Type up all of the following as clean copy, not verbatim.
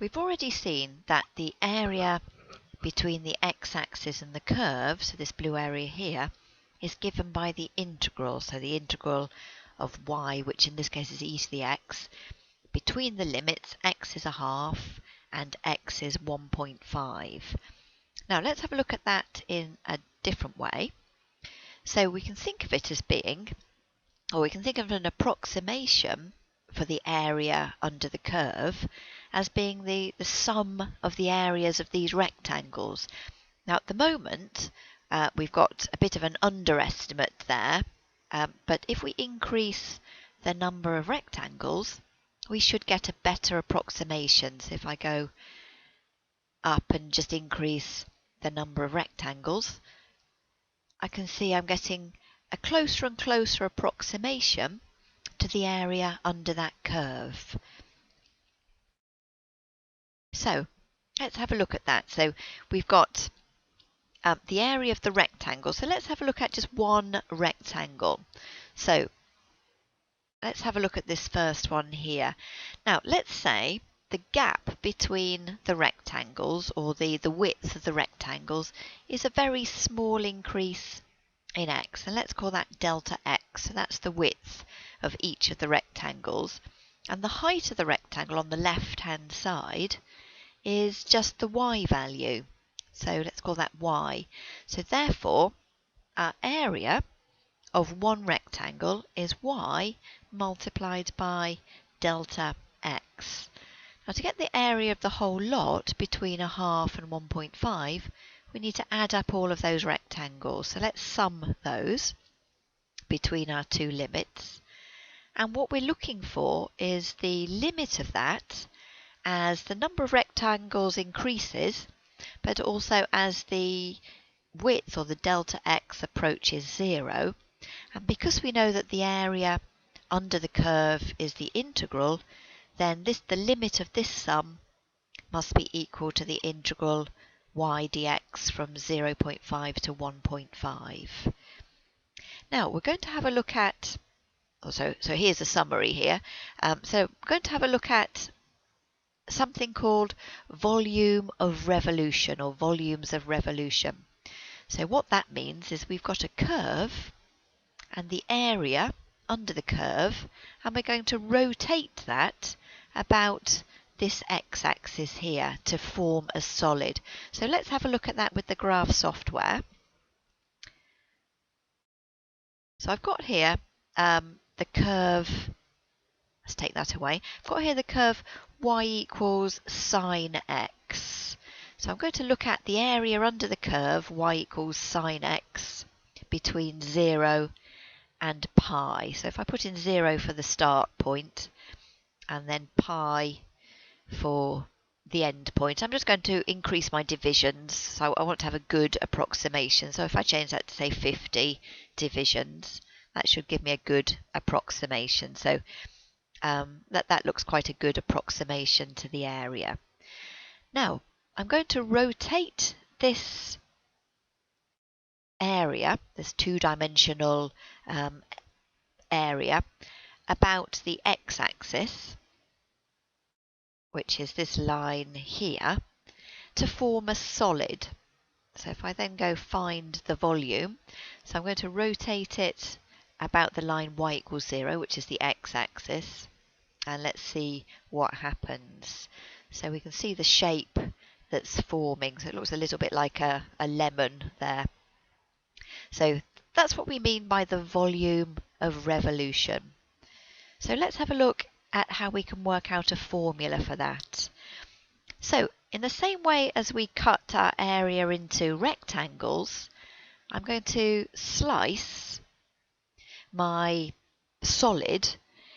We've already seen that the area between the x-axis and the curve, so this blue area here, is given by the integral. So the integral of y, which in this case is e to the x, between the limits x is a half and x is 1.5. Now let's have a look at that in a different way. So we can think of it as being, or we can think of an approximation for the area under the curve as being the sum of the areas of these rectangles. Now at the moment we've got a bit of an underestimate there, but if we increase the number of rectangles we should get a better approximation. So if I go up and just increase the number of rectangles, I can see I'm getting a closer and closer approximation to the area under that curve. So let's have a look at that. So we've got the area of the rectangle. So let's have a look at just one rectangle. So let's have a look at this first one here. Now let's say the gap between the rectangles, or the width of the rectangles, is a very small increase in x, and let's call that delta x. So that's the width of each of the rectangles, and the height of the rectangle on the left hand side is just the y value, so let's call that y. So therefore our area of one rectangle is y multiplied by delta x. Now to get the area of the whole lot between a half and 1.5, we need to add up all of those rectangles. So let's sum those between our two limits. And what we're looking for is the limit of that as the number of rectangles increases, but also as the width, or the delta x, approaches 0. And because we know that the area under the curve is the integral, then the limit of this sum must be equal to the integral y dx from 0.5 to 1.5. Now we're going to have a look at, so here's a summary here. So we're going to have a look at something called volume of revolution, or volumes of revolution. So what that means is we've got a curve and the area under the curve, and we're going to rotate that about this x-axis here to form a solid. So let's have a look at that with the graph software. So I've got here the curve, let's take that away. I've got here the curve y equals sine x. So I'm going to look at the area under the curve y equals sine x between 0 and pi. So if I put in 0 for the start point and then pi for the end point, I'm just going to increase my divisions. So I want to have a good approximation. So if I change that to say 50 divisions, that should give me a good approximation. So that looks quite a good approximation to the area. Now I'm going to rotate this area, this two-dimensional area, about the x-axis, which is this line here, to form a solid. So if I then go find the volume, so I'm going to rotate it about the line y equals 0, which is the x-axis, and let's see what happens. So we can see the shape that's forming, so it looks a little bit like a lemon there. So that's what we mean by the volume of revolution. So let's have a look at how we can work out a formula for that. So in the same way as we cut our area into rectangles, I'm going to slice my solid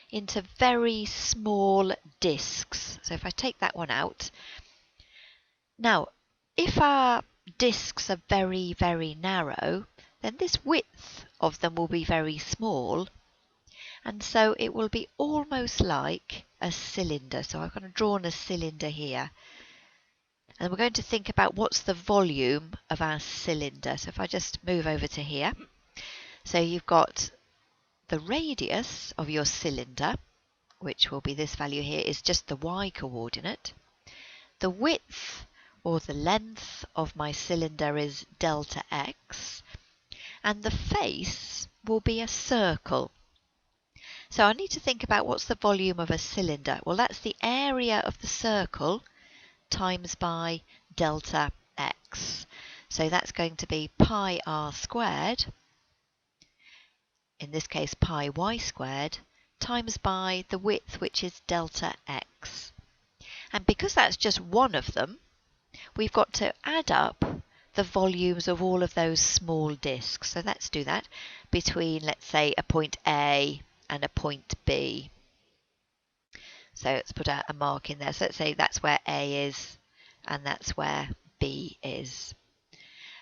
into very small discs. So if I take that one out, now if our discs are very, very narrow, then this width of them will be very small, and so it will be almost like a cylinder. So I've kind of drawn a cylinder here, and we're going to think about what's the volume of our cylinder. So if I just move over to here, so you've got the radius of your cylinder, which will be this value here, is just the y coordinate, the width or the length of my cylinder is delta x, and the face will be a circle. So I need to think about what's the volume of a cylinder. Well, that's the area of the circle times by delta x. So that's going to be pi r squared, in this case pi y squared, times by the width, which is delta x. And because that's just one of them, we've got to add up the volumes of all of those small disks. So let's do that between, let's say, a point A and a point B. So let's put a mark in there. So let's say that's where A is and that's where B is.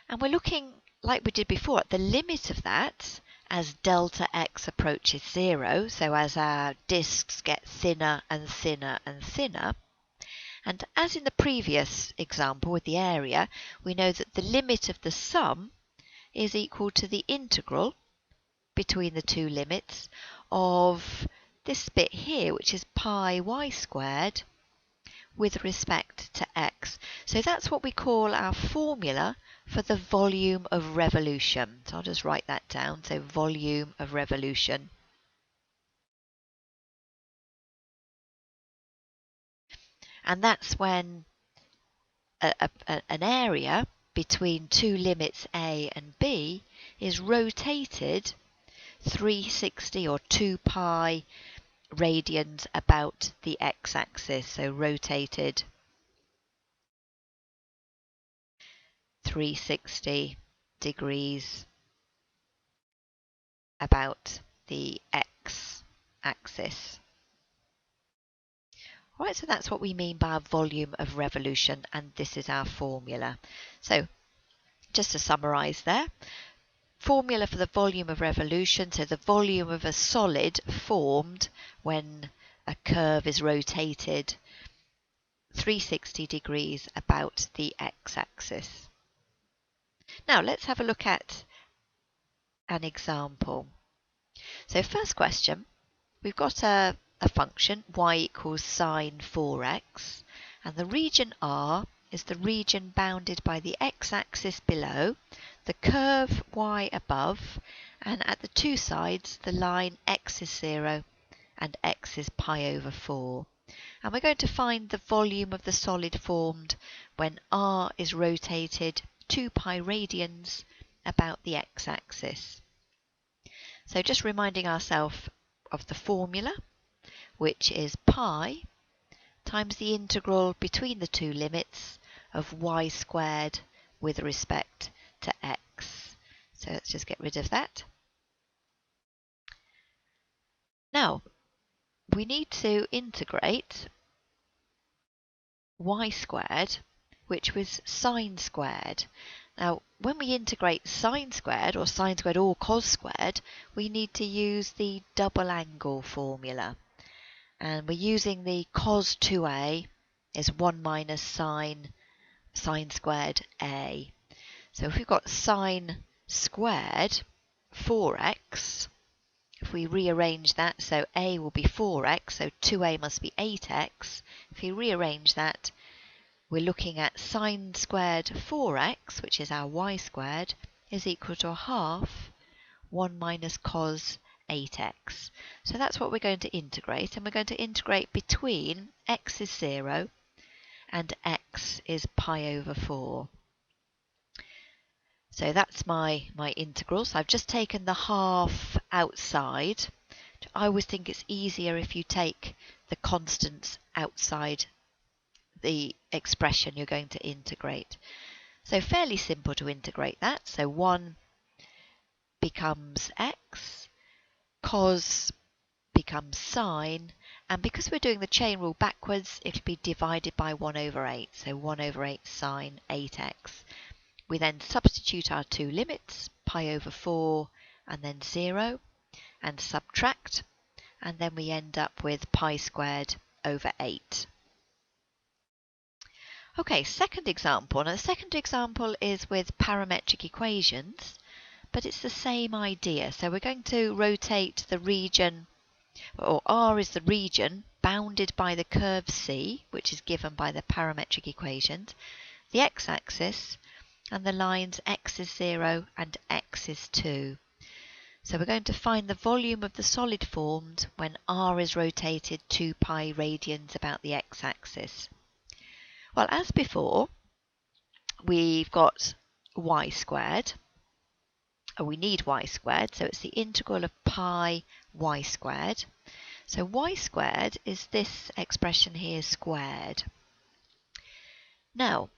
And we're looking, like we did before, at the limit of that as delta x approaches 0. So as our disks get thinner and thinner and thinner. And as in the previous example with the area, we know that the limit of the sum is equal to the integral between the two limits of this bit here, which is pi y squared with respect to x. So that's what we call our formula for the volume of revolution. So I'll just write that down. So volume of revolution. And that's when an area between two limits A and B is rotated 360 or 2 pi radians about the x-axis. So rotated 360 degrees about the x-axis. Right, so that's what we mean by a volume of revolution, and this is our formula. So just to summarise there, formula for the volume of revolution, so the volume of a solid formed when a curve is rotated 360 degrees about the x-axis. Now let's have a look at an example. So first question, we've got a function y equals sine 4x, and the region R is the region bounded by the x-axis below, the curve y above, and at the two sides the line x is 0 and x is pi over 4. And we're going to find the volume of the solid formed when R is rotated 2 pi radians about the x-axis. So just reminding ourselves of the formula, which is pi times the integral between the two limits of y squared with respect to x. So let's just get rid of that. Now, we need to integrate y squared, which was sine squared. Now, when we integrate sine squared or cos squared, we need to use the double angle formula. And we're using the cos 2a is 1 minus sine squared a. So if we've got sine squared 4x, if we rearrange that, so a will be 4x, so 2a must be 8x. If we rearrange that, we're looking at sine squared 4x, which is our y squared, is equal to a half 1 minus cos 8x. So that's what we're going to integrate, and we're going to integrate between x is 0 and x is pi over 4. So that's my integral. So I've just taken the half outside. I always think it's easier if you take the constants outside the expression you're going to integrate. So fairly simple to integrate that. So 1 becomes x, cos becomes sine, and because we're doing the chain rule backwards, it'll be divided by 1 over 8. So 1 over 8 sine 8x. We then substitute our two limits, pi over 4 and then 0, and subtract, and then we end up with pi squared over 8. Okay, second example. Now the second example is with parametric equations, but it's the same idea. So we're going to rotate the region, or R is the region bounded by the curve C, which is given by the parametric equations, the x-axis, and the lines x is 0 and x is 2. So we're going to find the volume of the solid formed when r is rotated 2 pi radians about the x-axis. Well, as before, we've got y squared. We need y squared, so it's the integral of pi y squared. So y squared is this expression here squared. Now,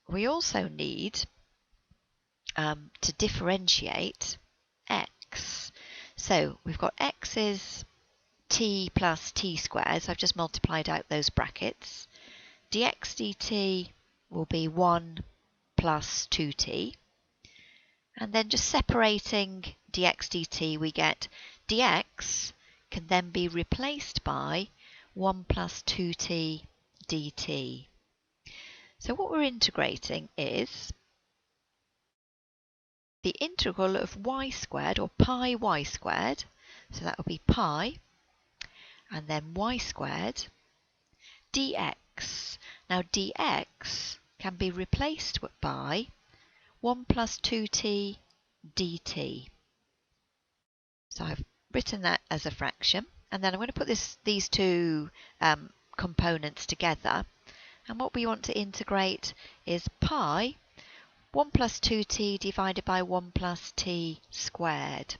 we also need to differentiate x. So we've got x is t plus t squared, so I've just multiplied out those brackets. Dx dt will be 1 plus 2t. And then just separating dx dt, we get dx can then be replaced by 1 plus 2t dt. So what we're integrating is the integral of y squared, or pi y squared, so that will be pi, and then y squared, dx. Now dx can be replaced by 1 plus 2t dt. So I've written that as a fraction, and then I'm going to put these two components together, and what we want to integrate is pi 1 plus 2t divided by 1 plus t squared,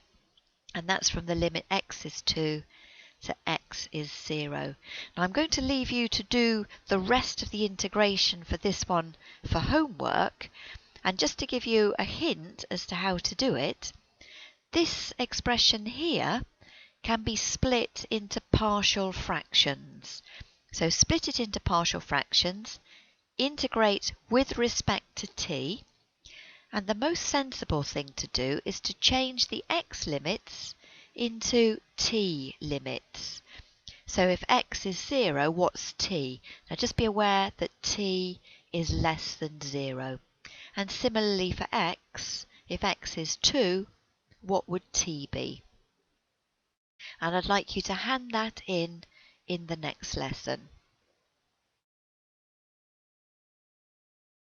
and that's from the limit x is 2 to x is 0. Now I'm going to leave you to do the rest of the integration for this one for homework, and just to give you a hint as to how to do it, this expression here can be split into partial fractions. So split it into partial fractions, integrate with respect to t, and the most sensible thing to do is to change the x limits into t limits. So if x is 0, what's t? Now just be aware that t is less than 0. And similarly for x, if x is 2, what would t be? And I'd like you to hand that in the next lesson.